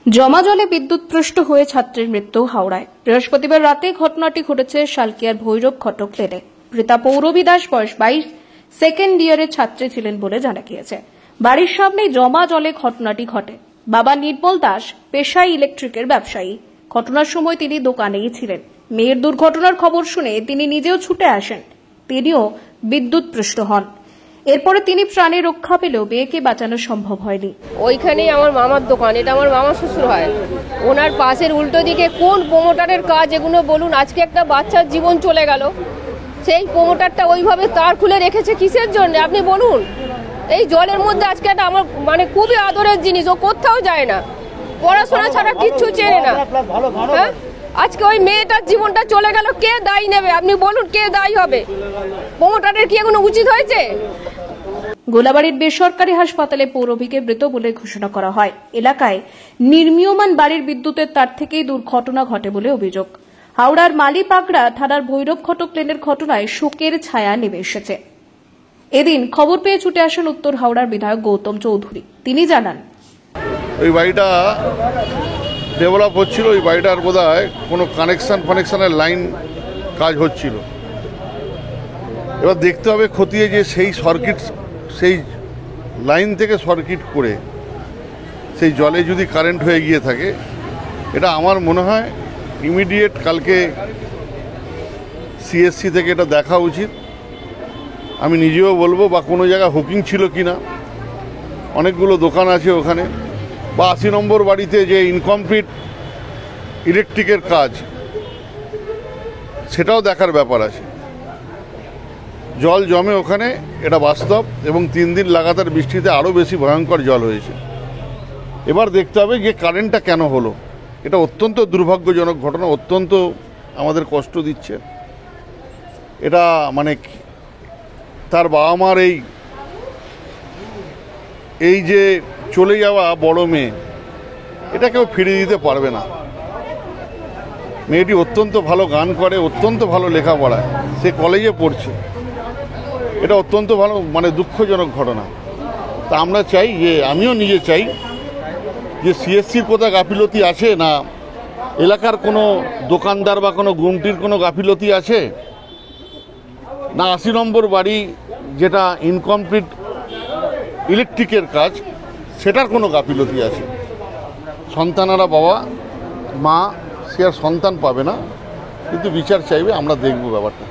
জমা জলে বিদ্যুৎস্পৃষ্ট হয়ে ছাত্রের মৃত্যু হাওড়ায়। বৃহস্পতিবার রাতে ঘটনাটি ঘটেছে শালকিয়ার ভৈরব খটক লেনে। মৃতা পৌরবী দাস বয়স 22, সেকেন্ড ইয়ারের ছাত্রী ছিলেন বলে জানা গিয়েছে। বাড়ির সামনে জমা জলে ঘটনাটি ঘটে। বাবা নির্মল দাস পেশায় ইলেকট্রিকের ব্যবসায়ী। ঘটনার সময় তিনি দোকানেই ছিলেন। মেয়ের দুর্ঘটনার খবর শুনে তিনি নিজেও ছুটে আসেন। তিনিও বিদ্যুৎস্পৃষ্ট হন। এরপরে তিনি প্রাণে রক্ষা পেলেও মেয়েকে বাঁচানো সম্ভব হয়নি। ওইখানেই আমার মামার দোকান, এটা আমার মামা শ্বশুর হয়। ওনার পাশের উল্টো দিকে কোন প্রমোটারের কাজ এগুলো বলুন? আজকে একটা বাচ্চার জীবন চলে গেল, সেই প্রমোটারটা ওইভাবে তার খুলে রেখেছে কিসের জন্য আপনি বলুন? এই জলের মধ্যে আজকে একটা আমার খুবই আদরের জিনিস, ও কোথাও যায় না, পড়াশোনা ছাড়া কিচ্ছু চেনে না। হ্যাঁ, আজকে ওই মেয়েটার জীবনটা চলে গেল, কে দায়ী নেবে আপনি বলুন? কে দায়ী হবে? প্রমোটারের কি এগুলো উচিত হয়েছে? গোলাবাড়ির বেসরকারি হাসপাতালে পৌরবীকে মৃত বলে ঘোষণা করা হয়। এলাকায় নির্মীয়মান বাড়ির বিদ্যুতের তার থেকেই দুর্ঘটনা ঘটে বলে অভিযোগ। হাওড়ার মালিপাগড়া থানার ভৈরব খটক লেনের ঘটনায় শোকের ছায়া নেমে এসেছে। এদিন খবর পেয়ে ছুটে আসেন উত্তর হাওড়ার বিধায়ক গৌতম চৌধুরী। তিনি জানান, ওই বাড়িটা ডেভেলপ হচ্ছিল, ওই বাড়িটার বোধহয় কোনো কানেকশনের লাইন কাজ হচ্ছিল। এবার দেখতে হবে খতিয়ে যে সেই লাইন থেকে সার্কিট করে সেই জলে যদি কারেন্ট হয়ে গিয়ে থাকে, এটা আমার মনে হয় ইমিডিয়েট কালকে সিএসসি থেকে এটা দেখা উচিত। আমি নিজেও বলবো, বা কোনো জায়গায় হুকিং ছিল কি না, অনেকগুলো দোকান আছে ওখানে, বা 80 নম্বর বাড়িতে যে ইনকমপ্লিট ইলেকট্রিকের কাজ, সেটাও দেখার ব্যাপার আছে। জল জমে ওখানে, এটা বাস্তব, এবং 3 দিন লাগাতার বৃষ্টিতে আরও বেশি ভয়ঙ্কর জল হয়েছে। এবার দেখতে হবে যে কারেন্টটা কেন হলো। এটা অত্যন্ত দুর্ভাগ্যজনক ঘটনা, অত্যন্ত আমাদের কষ্ট দিচ্ছে। এটা তার বাবা মার এই যে চলে যাওয়া বড় মেয়ে, এটা কেউ ফিরিয়ে দিতে পারবে না। মেয়েটি অত্যন্ত ভালো গান করে, অত্যন্ত ভালো লেখাপড়ায়, সে কলেজে পড়ছে। এটা অত্যন্ত ভালো দুঃখজনক ঘটনা। তা আমরা চাই যে, আমিও নিজে চাই যে সিএসসির কোথাও গাফিলতি আছে না, এলাকার কোনো দোকানদার বা কোনো গুমটির কোনো গাফিলতি আছে না, 80 নম্বর বাড়ি যেটা ইনকমপ্লিট ইলেকট্রিকের কাজ, সেটার কোনো গাফিলতি আছে। সন্তানেরা বাবা মা, সে আর সন্তান পাবে না, কিন্তু বিচার চাইবে। আমরা দেখব ব্যাপারটা।